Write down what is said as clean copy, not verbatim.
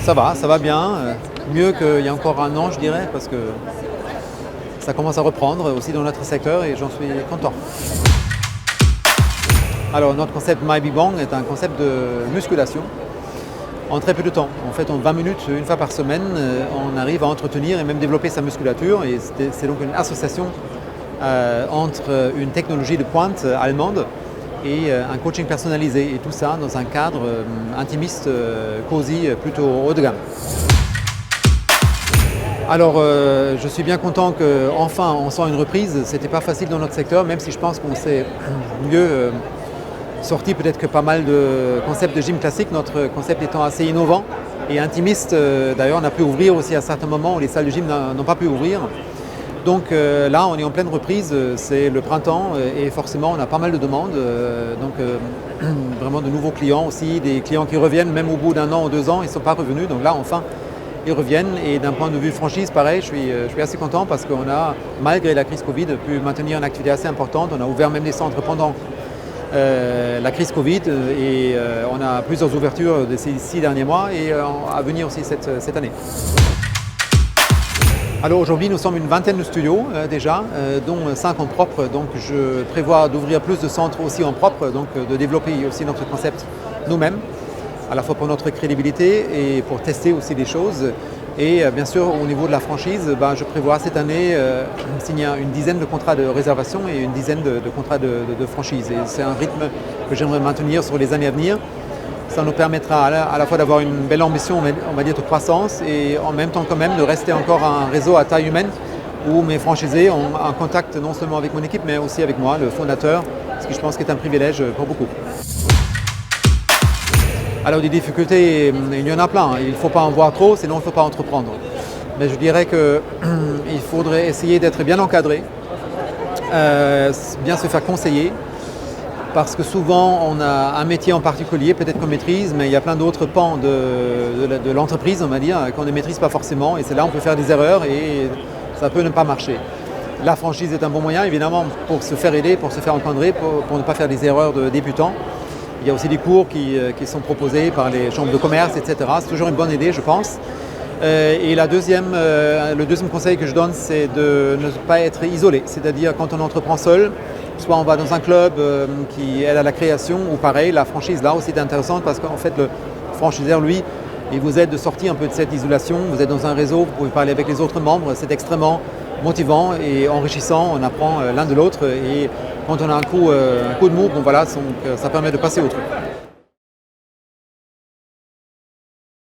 Ça va bien. Mieux qu'il y a encore un an, je dirais, parce que ça commence à reprendre aussi dans notre secteur et j'en suis content. Alors notre concept MyBibang est un concept de musculation en très peu de temps. En fait, en 20 minutes, une fois par semaine, on arrive à entretenir et même développer sa musculature. Et c'est donc une association entre une technologie de pointe allemande et un coaching personnalisé. Et tout ça dans un cadre intimiste, cosy, plutôt haut de gamme. Alors, je suis bien content qu'enfin on sent une reprise. C'était pas facile dans notre secteur, même si je pense qu'on s'est mieux sorti peut-être que pas mal de concepts de gym classique, notre concept étant assez innovant et intimiste. D'ailleurs, on a pu ouvrir aussi à certains moments où les salles de gym n'ont pas pu ouvrir. Donc là, on est en pleine reprise, c'est le printemps et forcément, on a pas mal de demandes. Vraiment de nouveaux clients aussi, des clients qui reviennent même au bout d'un an ou 2 ans, ils ne sont pas revenus. Donc là, enfin, ils reviennent. Et d'un point de vue franchise, pareil, je suis assez content parce qu'on a, malgré la crise Covid, pu maintenir une activité assez importante. On a ouvert même des centres pendant la crise Covid et on a plusieurs ouvertures de ces 6 derniers mois et à venir aussi cette année. Alors aujourd'hui nous sommes une vingtaine de studios déjà, dont 5 en propre, donc je prévois d'ouvrir plus de centres aussi en propre, donc de développer aussi notre concept nous-mêmes, à la fois pour notre crédibilité et pour tester aussi des choses. Et bien sûr, au niveau de la franchise, je prévois cette année signer une dizaine de contrats de réservation et une dizaine de contrats de franchise. Et c'est un rythme que j'aimerais maintenir sur les années à venir. Ça nous permettra à la fois d'avoir une belle ambition, on va dire, de croissance et en même temps quand même de rester encore un réseau à taille humaine où mes franchisés ont un contact non seulement avec mon équipe mais aussi avec moi, le fondateur, ce qui je pense est un privilège pour beaucoup. Alors des difficultés, il y en a plein. Il ne faut pas en voir trop, sinon il ne faut pas entreprendre. Mais je dirais qu'il faudrait essayer d'être bien encadré, bien se faire conseiller, parce que souvent on a un métier en particulier, peut-être qu'on maîtrise, mais il y a plein d'autres pans de l'entreprise, on va dire, qu'on ne maîtrise pas forcément. Et c'est là où on peut faire des erreurs et ça peut ne pas marcher. La franchise est un bon moyen, évidemment, pour se faire aider, pour se faire encadrer, pour ne pas faire des erreurs de débutants. Il y a aussi des cours qui sont proposés par les chambres de commerce, etc. C'est toujours une bonne idée, je pense. Et le deuxième conseil que je donne, c'est de ne pas être isolé. C'est-à-dire quand on entreprend seul, soit on va dans un club qui aide à la création, ou pareil, la franchise là aussi est intéressante parce qu'en fait le franchiseur, lui, il vous aide de sortir un peu de cette isolation. Vous êtes dans un réseau, vous pouvez parler avec les autres membres, c'est extrêmement motivant et enrichissant, on apprend l'un de l'autre et quand on a un coup de mou, ça permet de passer au truc.